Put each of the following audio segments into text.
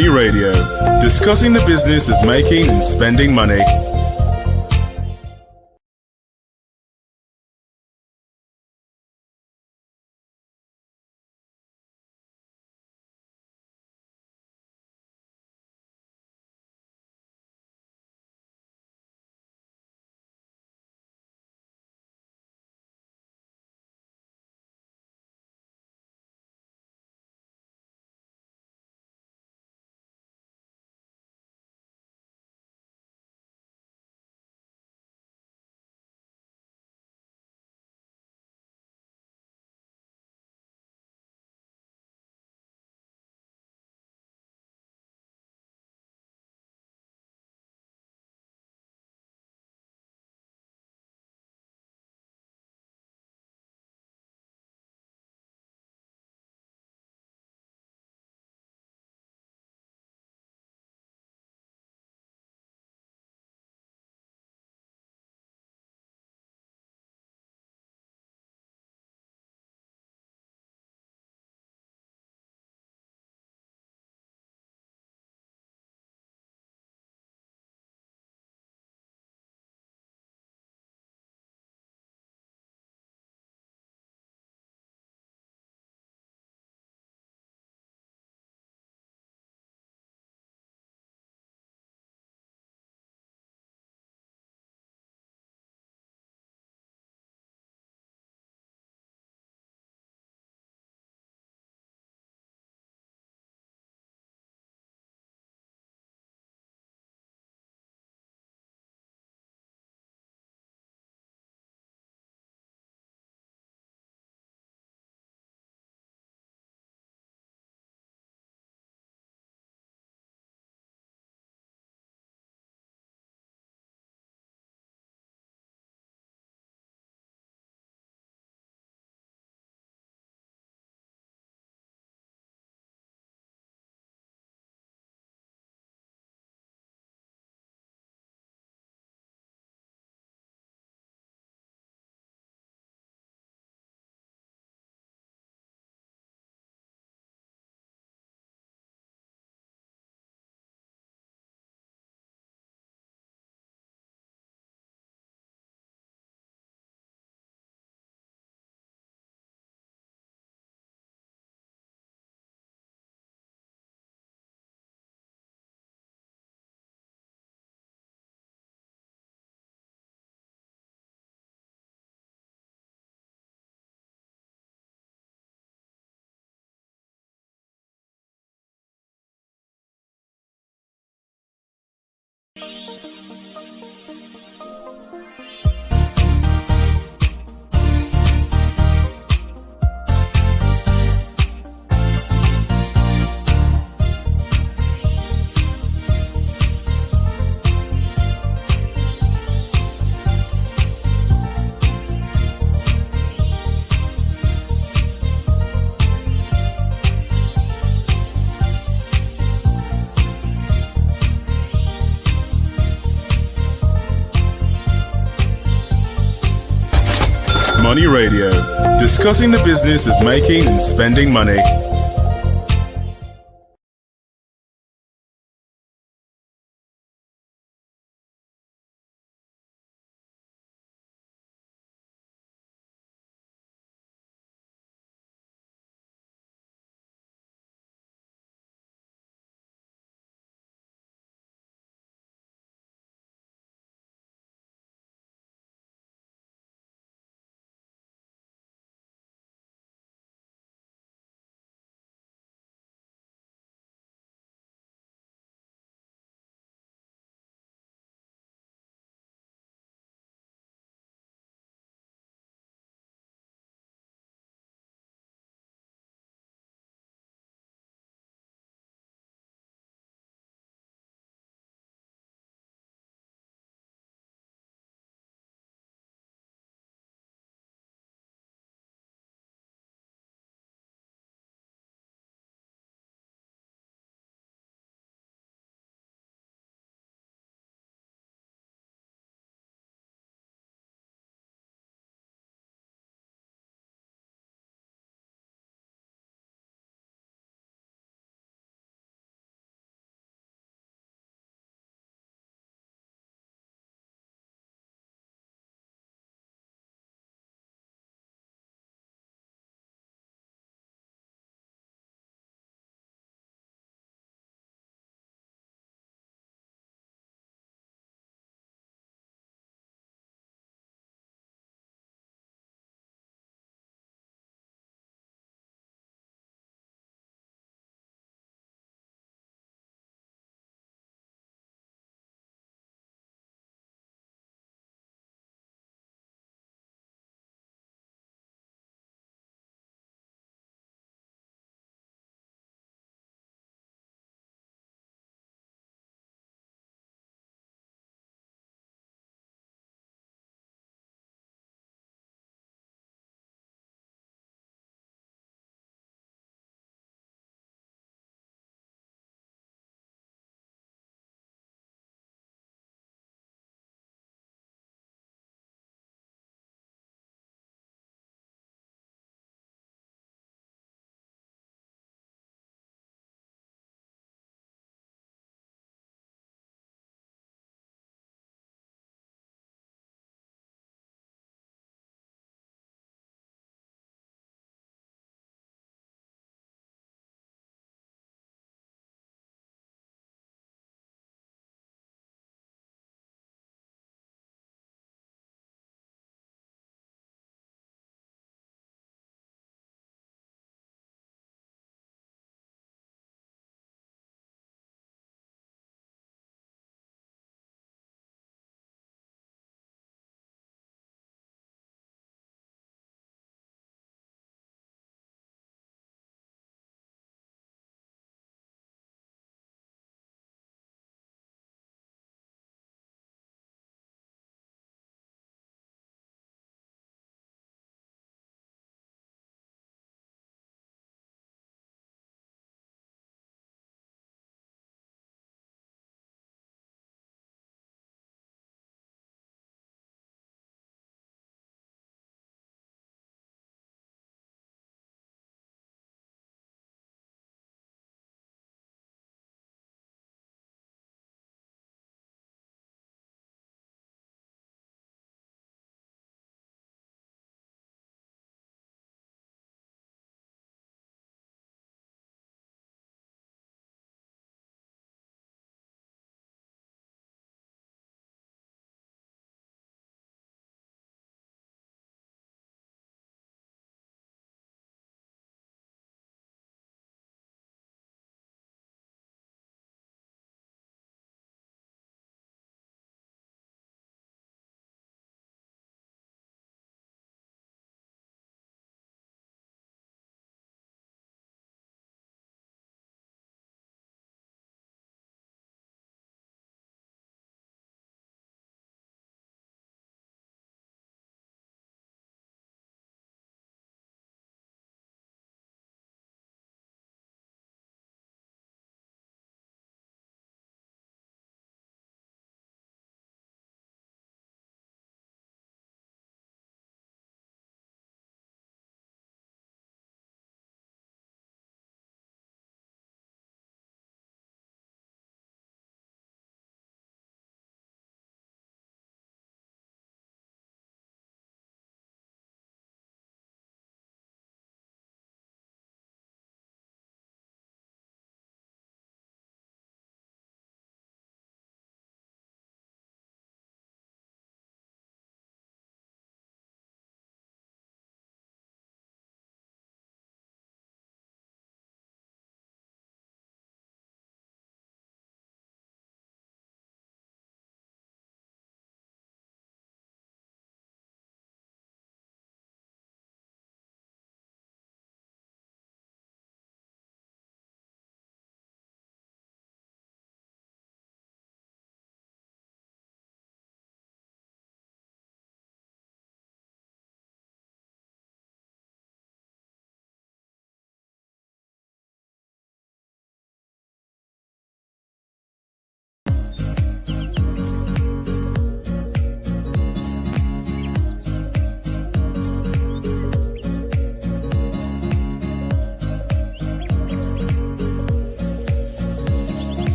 Money Radio, discussing the business of making and spending money. Money Radio, discussing the business of making and spending money.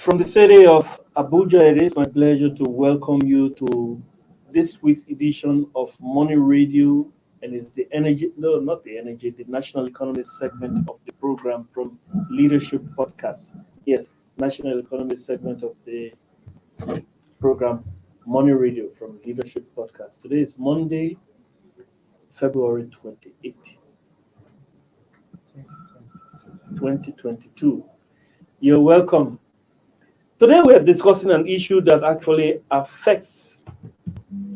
From the city of Abuja, it is my pleasure to welcome you to this week's edition of Money Radio, and it's the energy, no, not the energy, the national economy segment of the program from Leadership Podcast. Yes, national economy segment of the program Money Radio from Leadership Podcast. Today is Monday, February 28th, 2022. You're welcome. Today we are discussing an issue that actually affects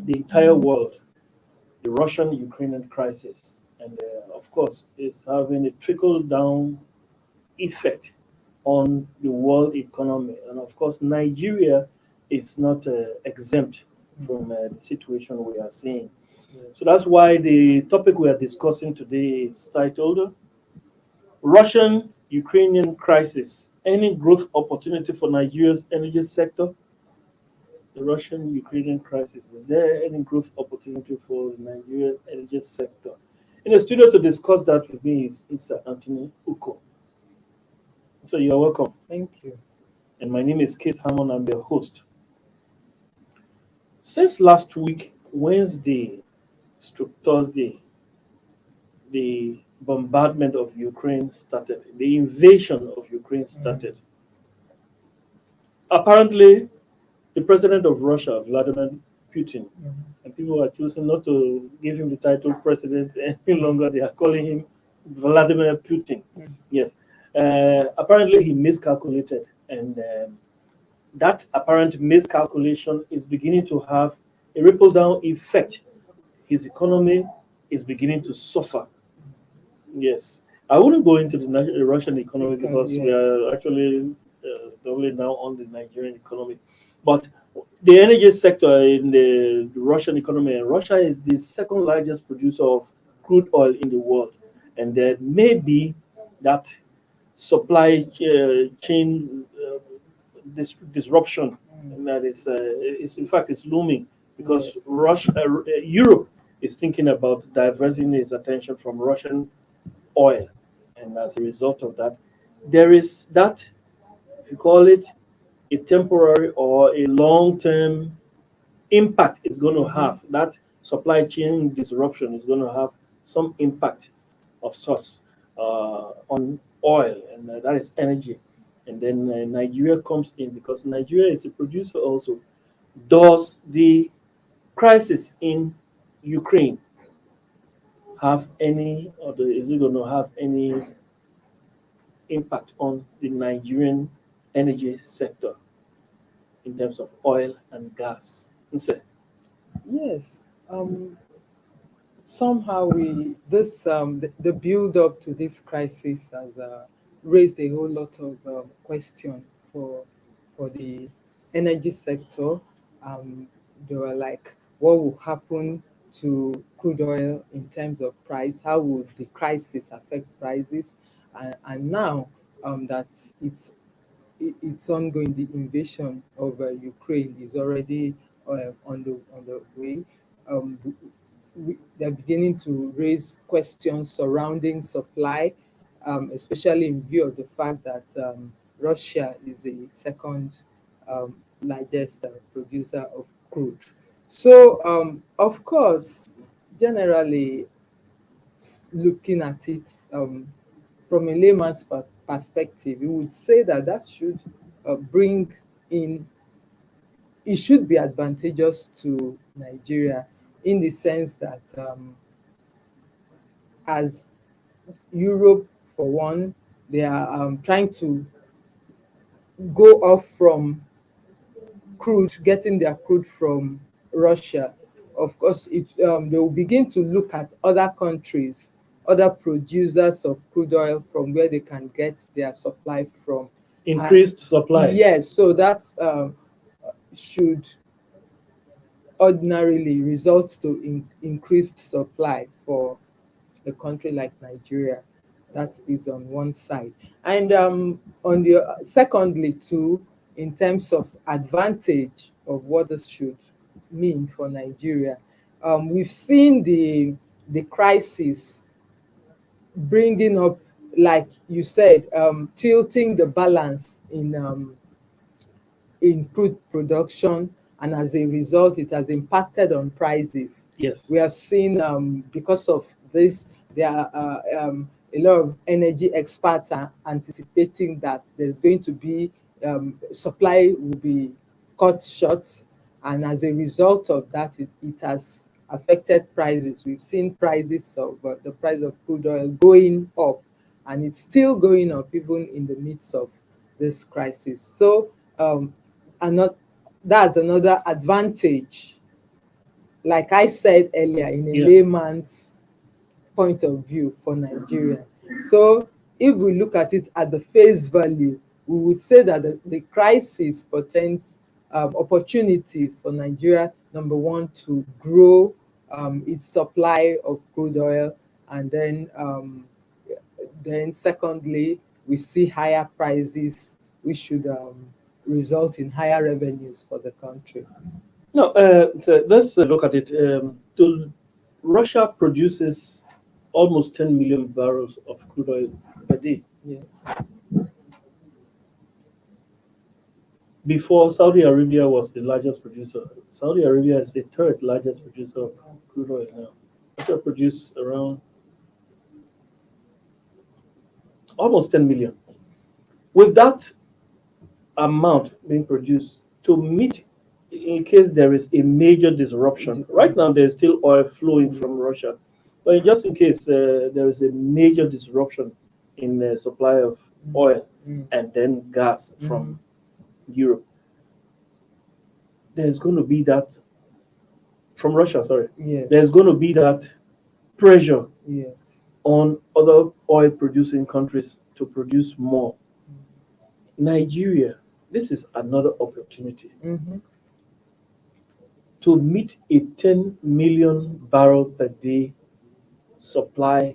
the entire world, the Russian-Ukrainian crisis, and of course, is having a trickle-down effect on the world economy. And of course, Nigeria is not exempt from the situation we are seeing. So that's why the topic we are discussing today is titled Russian-Ukrainian crisis, any growth opportunity for Nigeria's energy sector? The Russian-Ukrainian crisis. Is there any growth opportunity for the Nigerian energy sector? In the studio to discuss that with me is Sir Anthony Uko. So you're welcome. Thank you. And my name is Case Hammond. I'm your host. Since last week, Wednesday, Thursday, the bombardment of Ukraine started. The invasion of Ukraine started. Apparently, the president of Russia, Vladimir Putin, and people are choosing not to give him the title president any longer. They are calling him Vladimir Putin. Yes. Apparently, he miscalculated, and that apparent miscalculation is beginning to have a ripple down effect. His economy is beginning to suffer. Yes. I wouldn't go into the Russian economy because we are actually only now on the Nigerian economy. But the energy sector in the Russian economy, and Russia is the second largest producer of crude oil in the world. And there may be that supply chain disruption that is in fact is looming because Russia, Europe is thinking about diverting its attention from Russian oil, and as a result of that, there is that, if you call it a temporary or a long-term impact, is going to have that supply chain disruption is going to have some impact of sorts on oil, and that is energy. And then Nigeria comes in because Nigeria is a producer also. Does the crisis in Ukraine have any, or is it going to have any impact on the Nigerian energy sector in terms of oil and gas? Yes. Somehow the build up to this crisis has raised a whole lot of question for the energy sector. They were like, what will happen to crude oil in terms of price? How would the crisis affect prices? And now that it's it's ongoing, the invasion of Ukraine is already on the way. Um, they're beginning to raise questions surrounding supply, especially in view of the fact that Russia is the second largest producer of crude. So, of course, generally looking at it from a layman's perspective, we would say that that should bring in, it should be advantageous to Nigeria in the sense that as Europe, for one, they are trying to go off from crude, getting their crude from Russia. Of course, they will begin to look at other countries, other producers of crude oil from where they can get their supply from. Increased supply. Yes, so that should ordinarily result to increased supply for a country like Nigeria. That is on one side. And on the secondly, too, in terms of advantage of what this should mean for Nigeria, we've seen the crisis bringing up, like you said, tilting the balance in crude production, and as a result, it has impacted on prices. Yes. We have seen, because of this, there are a lot of energy experts are anticipating that there's going to be supply will be cut short, and as a result of that, it has affected prices. We've seen prices of the price of crude oil going up, and it's still going up even in the midst of this crisis. So, and not, that's another advantage, like I said earlier, in a Yeah. layman's point of view for Nigeria. So if we look at it at the face value, we would say that the crisis portends opportunities for Nigeria, number one, to grow its supply of crude oil, and then secondly, we see higher prices, which should result in higher revenues for the country. No, so let's look at it. Russia produces almost 10 million barrels of crude oil per day. Yes. Before, Saudi Arabia was the largest producer. Saudi Arabia is the third largest producer of crude oil now. Russia produces around almost 10 million. With that amount being produced, to meet in case there is a major disruption. Right now, there's still oil flowing from Russia, but just in case there is a major disruption in the supply of oil and then gas from Europe, there's going to be that from Russia. Sorry, Yes. there's going to be that pressure Yes. on other oil-producing countries to produce more. Nigeria, this is another opportunity to meet a 10 million barrel per day supply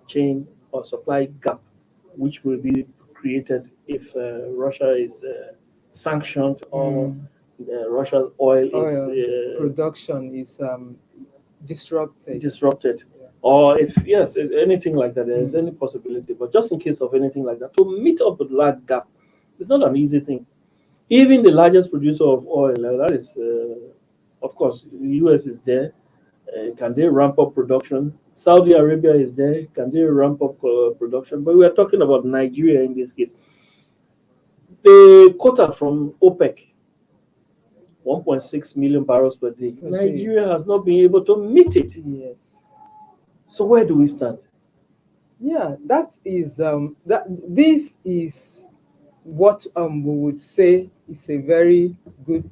chain or supply gap, which will be created if Russia is sanctioned or Russia's oil is Production is disrupted. disrupted. Yeah. Or if anything like that, there is any possibility. But just in case of anything like that, to meet up with that gap, it's not an easy thing. Even the largest producer of oil, that is, of course, the US is there. Can they ramp up production? Saudi Arabia is there. Can they ramp up production? But we are talking about Nigeria in this case. The quota from OPEC, 1.6 million barrels per day. Nigeria has not been able to meet it. Yes. So where do we stand? Yeah, that is this is what we would say is a very good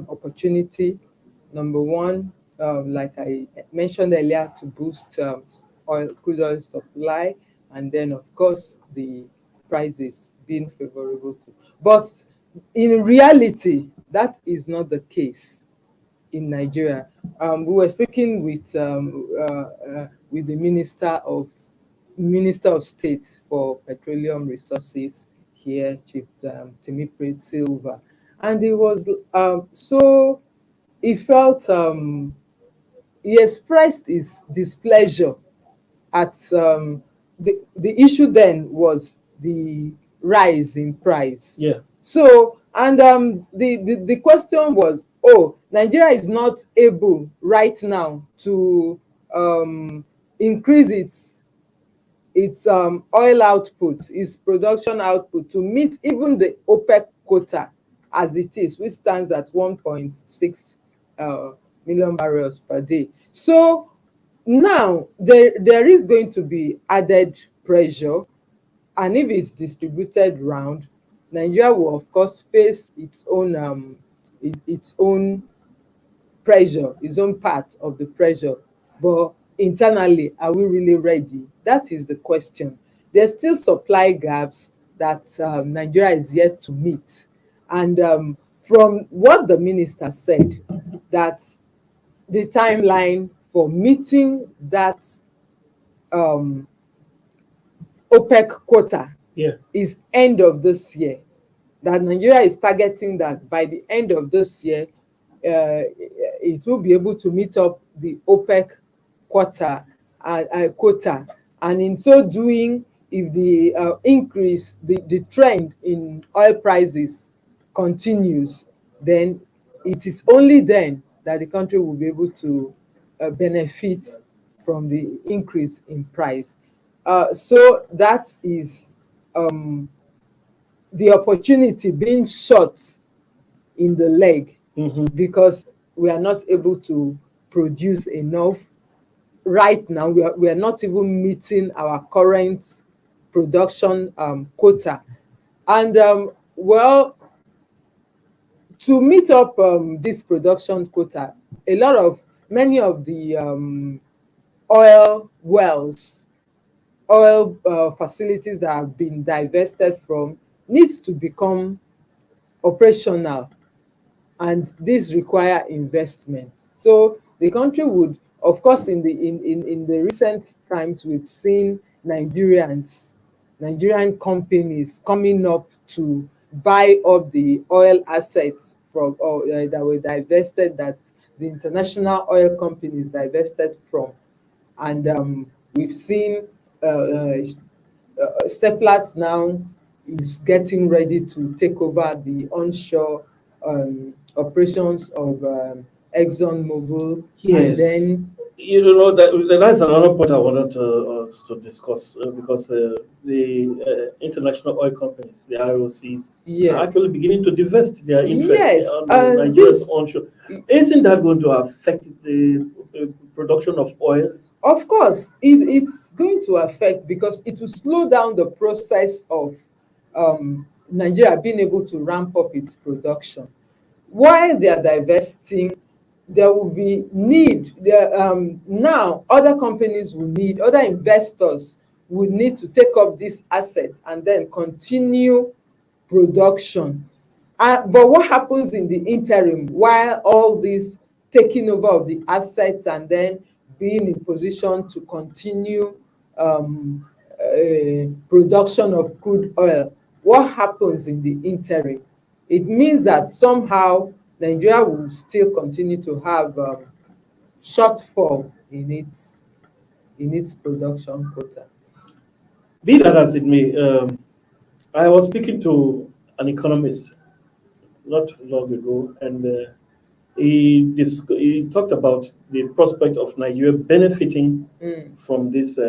opportunity. Number one, like I mentioned earlier, to boost crude oil supply, and then of course the prices being favorable to. But in reality, that is not the case in Nigeria. We were speaking with the Minister of State for Petroleum Resources here, Chief Timipre Silva, and he was so he felt he expressed his displeasure at the issue then was the rise in price. Yeah. So, and the question was, oh, Nigeria is not able right now to increase its oil output, its production output, to meet even the OPEC quota as it is, which stands at 1.6 million barrels per day. So now there is going to be added pressure, and if it's distributed round, Nigeria will of course face its own pressure, its own part of the pressure. But internally, are we really ready? That is the question. There's still supply gaps that Nigeria is yet to meet. And from what the minister said, that the timeline for meeting that OPEC quota is end of this year. That Nigeria is targeting that by the end of this year, it will be able to meet up the OPEC quota, and in so doing, if the increase, the trend in oil prices continues, then it is only then that the country will be able to benefit from the increase in price. So that is the opportunity being shot in the leg because we are not able to produce enough right now. We are not even meeting our current production quota. And well, to meet up this production quota, many of the oil wells, oil facilities that have been divested from needs to become operational, and this require investment. So the country would, of course, in the recent times, we've seen Nigerian companies coming up to buy up the oil assets from that were divested, that the international oil companies divested from. And we've seen Seplat now is getting ready to take over the onshore operations of ExxonMobil. Yes. And then, that's another point I wanted us to discuss because the international oil companies, the IOCs, are actually yes, beginning to divest their interest yes, on and Nigeria's onshore. Isn't that going to affect the production of oil? of course, it's going to affect, because it will slow down the process of Nigeria being able to ramp up its production. While they are divesting, there will be need. Now, other companies will need, other investors will need to take up this asset and then continue production. But what happens in the interim, while all this taking over of the assets and then being in position to continue production of crude oil, what happens in the interim? It means that somehow Nigeria will still continue to have shortfall in its production quota. Be that as it may, I was speaking to an economist not long ago, and he talked about the prospect of Nigeria benefiting from this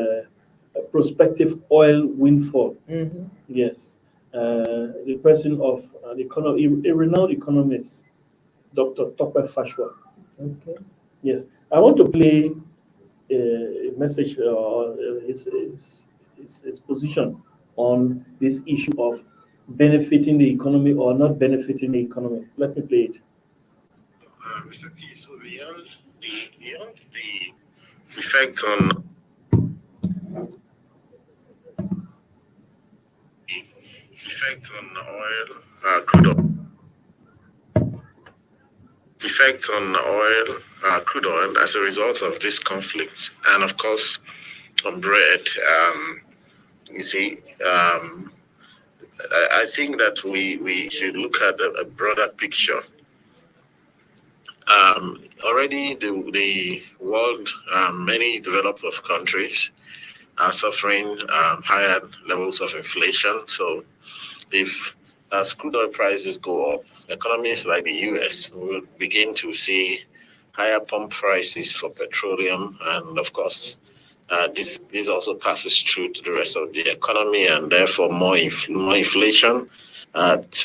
prospective oil windfall. Mhm. Yes, the person of a renowned economist, Dr. Tope Fashwa. Okay. Yes, I want to play a message or his position on this issue of benefiting the economy or not benefiting the economy. Let me play it. Mr. T, so beyond the effect on oil, crude oil, effect on oil, crude oil as a result of this conflict, and of course on bread. You see, I think that we should look at a broader picture. Already the world, many developed of countries are suffering higher levels of inflation. So if as crude oil prices go up, economies like the US will begin to see higher pump prices for petroleum, and of course, this also passes through to the rest of the economy, and therefore more inflation. At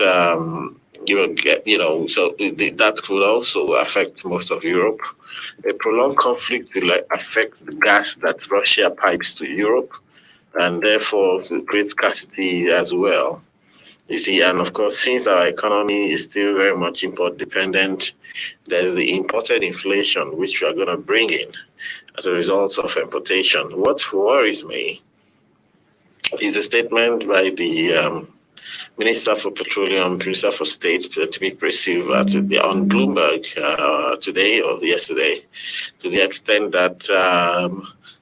you will get, so that could also affect most of Europe. A prolonged conflict will affect the gas that Russia pipes to Europe, and therefore to create scarcity as well. You see, and of course, since our economy is still very much import dependent, there's the imported inflation which we are going to bring in as a result of importation. What worries me is a statement by the Minister for Petroleum, Minister for State, to be perceived on Bloomberg today or yesterday, to the extent that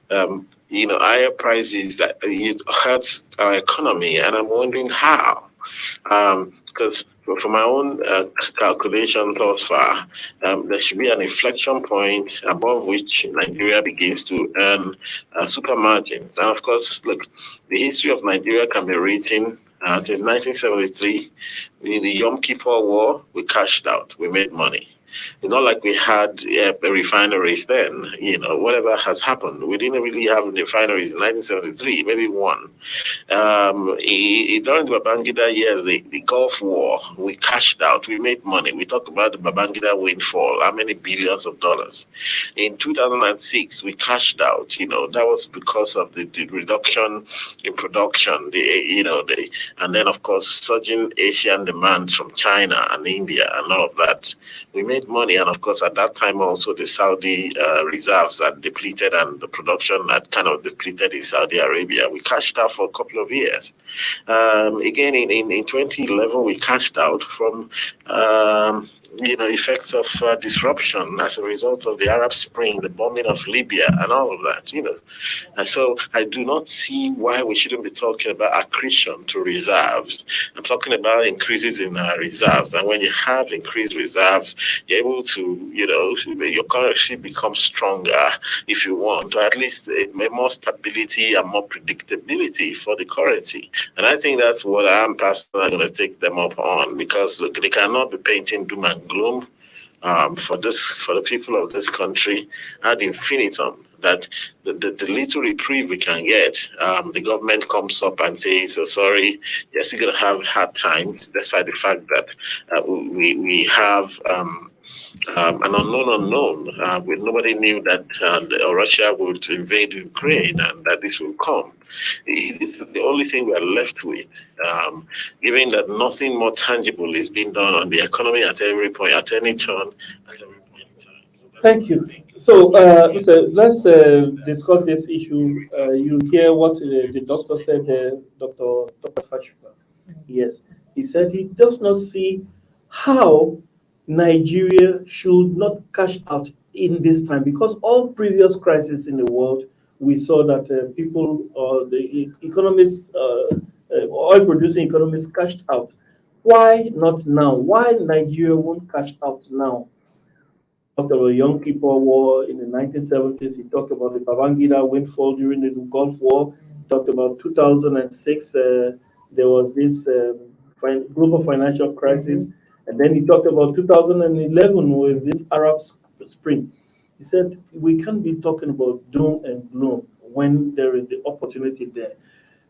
higher prices that it hurts our economy, and I'm wondering how. Because from my own calculation thus far, there should be an inflection point above which Nigeria begins to earn super margins. And of course, look, the history of Nigeria can be written Since 1973, in the Yom Kippur War, we cashed out. We made money. It's not like we had refineries then. Whatever has happened, we didn't really have refineries in 1973, maybe one. During the Babangida years, the Gulf War, we cashed out, we made money. We talked about the Babangida windfall, how many billions of dollars. In 2006, we cashed out. That was because of the reduction in production, and then of course surging Asian demand from China and India and all of that. We made money, and of course at that time also the Saudi reserves had depleted, and the production had kind of depleted in Saudi Arabia. We cashed out for a couple of years. Again, in 2011, we cashed out from effects of disruption as a result of the Arab Spring, the bombing of Libya, and all of that. And so I do not see why we shouldn't be talking about accretion to reserves. I'm talking about increases in reserves, and when you have increased reserves, you're able to, your currency becomes stronger if you want, or at least more stability and more predictability for the currency. And I think that's what I'm personally going to take them up on, because look, they cannot be painting doom and gloom for the people of this country ad infinitum. That the little reprieve we can get, the government comes up and says, sorry, you're still going to have hard times, despite the fact that we have an unknown. Nobody knew that Russia would invade Ukraine and that this will come. It is the only thing we are left with, given that nothing more tangible is being done on the economy at every point, at any turn, at every point in time. Thank you. So, let's discuss this issue. You hear what the doctor said, Dr. Fashua. Yes, he said he does not see how Nigeria should not cash out in this time, because all previous crises in the world, we saw that people, the economists, oil-producing economies cashed out. Why not now? Why Nigeria won't cash out now? Talked about the Yom Kippur War in the 1970s. He talked about the Babangida windfall during the Gulf War. He talked about 2006. There was this global financial crisis. And then he talked about 2011 with this Arab Spring. He said, we can't be talking about doom and gloom when there is the opportunity there.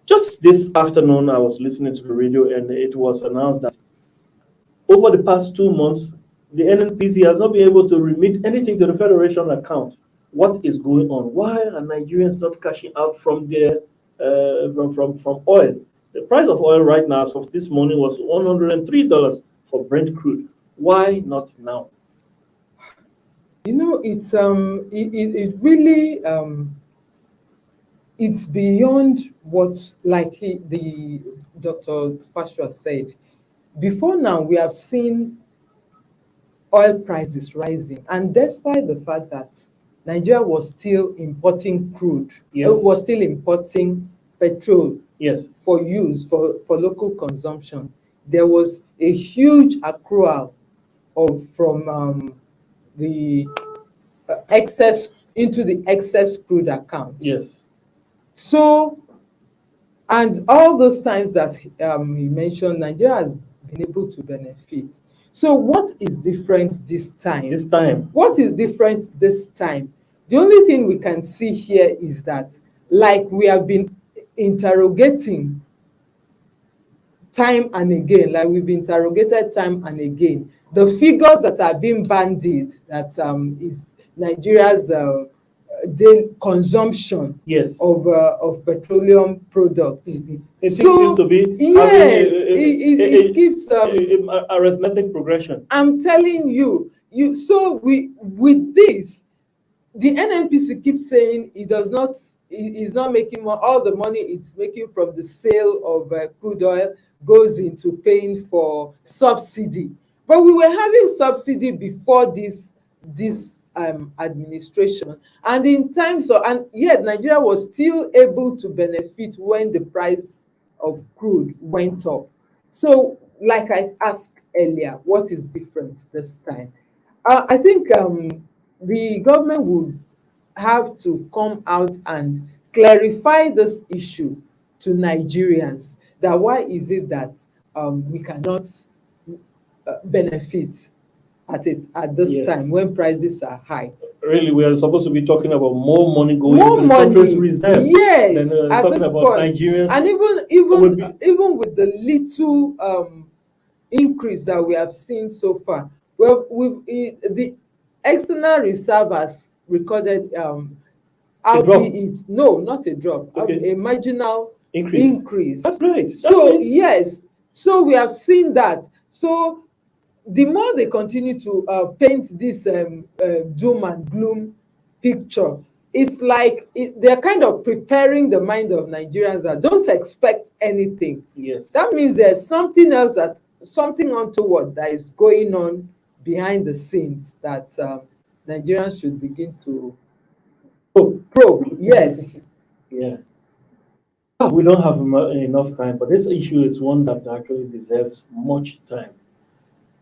Just this afternoon, I was listening to the radio, and it was announced that over the past 2 months, the NNPC has not been able to remit anything to the Federation account. What is going on? Why are Nigerians not cashing out from their from oil? The price of oil right now, as of this morning, was $103 for Brent crude. Why not now? It's it really it's beyond what, like the Dr. Fashua said. Before now, we have seen oil prices rising, and despite the fact that Nigeria was still importing crude, Yes. it was still importing petrol, Yes, for use for local consumption, there was a huge accrual from the excess into the excess crude account. yes. So, and all those times that he mentioned, Nigeria has been able to benefit. So what is different this time? This time. What is different this time? The only thing we can see here is that, like we have been interrogating time and again, like we've been interrogated time and again, the figures that are being bandied, that is Nigeria's daily consumption, Yes. of petroleum products. It seems to be yes, it keeps arithmetic progression. I'm telling you. So with this, the NNPC keeps saying it is not making more. All the money it's making from the sale of crude oil goes into paying for subsidy. But we were having subsidy before this administration, and in times of, and yet Nigeria was still able to benefit when the price of crude went up. So, like I asked earlier, what is different this time? I think the government would have to come out and clarify this issue to Nigerians, that why is it that we cannot benefit at this Yes. time when prices are high? Really, we are supposed to be talking about more money going More into the country's money, reserves yes, than at talking this about point. Nigerians. And even with the little increase that we have seen so far, well, the external reserve has recorded albeit no, not a drop, Okay. a marginal Increase. increase. That's great. That So means- yes, so we have seen that. So the more they continue to paint this doom and gloom picture, it's like they're kind of preparing the mind of Nigerians that don't expect anything. Yes. That means there's something else, something untoward that is going on behind the scenes that Nigerians should begin to probe. Yes. Yeah. We don't have enough time, but this issue is one that actually deserves much time.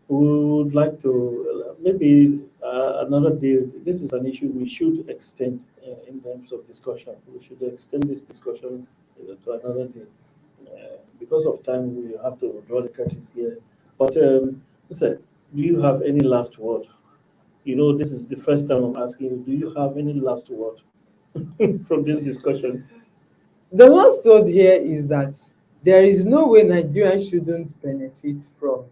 We would like to maybe another day. This is an issue we should extend in terms of discussion. We should extend this discussion to another day. Because of time, we have to draw the curtains here. But listen, do you have any last word? You know, this is the first time I'm asking you. Do you have any last word from this discussion? The last thought here is that there is no way Nigerians shouldn't benefit from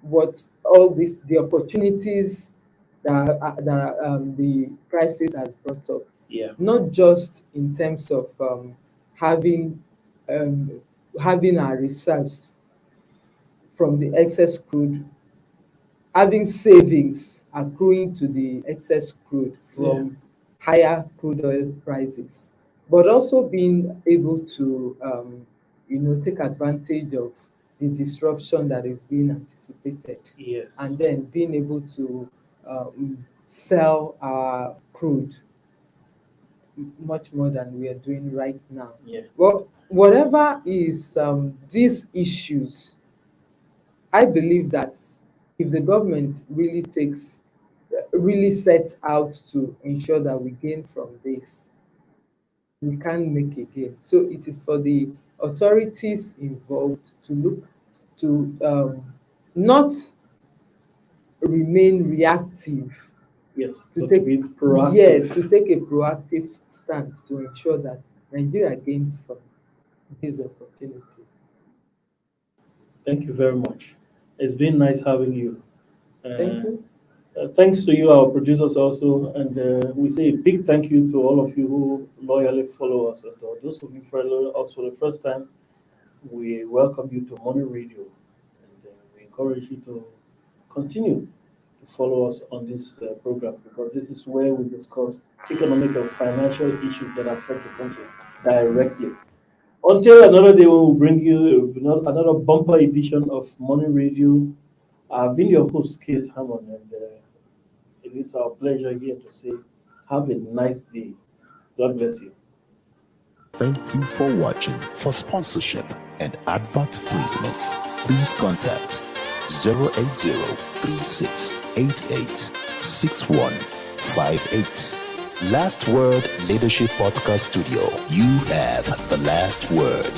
the opportunities that the crisis has brought up. Yeah. Not just in terms of having our reserves from the excess crude, having savings accruing to the excess crude from higher crude oil prices, but also being able to take advantage of the disruption that is being anticipated, Yes. and then being able to sell our crude much more than we are doing right now. Yeah. Well, whatever is these issues, I believe that if the government really sets out to ensure that we gain from this, we can't make a gain. So it is for the authorities involved to look to not remain reactive. Yes. To But take be proactive. Yes, to take a proactive stance to ensure that Nigeria gains from this opportunity. Thank you very much. It's been nice having you. Thank you. Thanks to you, our producers also, and we say a big thank you to all of you who loyally follow us. And those of you follow us for the first time, we welcome you to Money Radio, and we encourage you to continue to follow us on this program, because this is where we discuss economic and financial issues that affect the country directly. Until another day, we will bring you another bumper edition of Money Radio. I've been your host, Case Hammond, and it is our pleasure here to say, have a nice day. God bless you. Thank you for watching. For sponsorship and advert placements, please contact 080-3688-6158. Last Word Leadership Podcast Studio. You have the last word.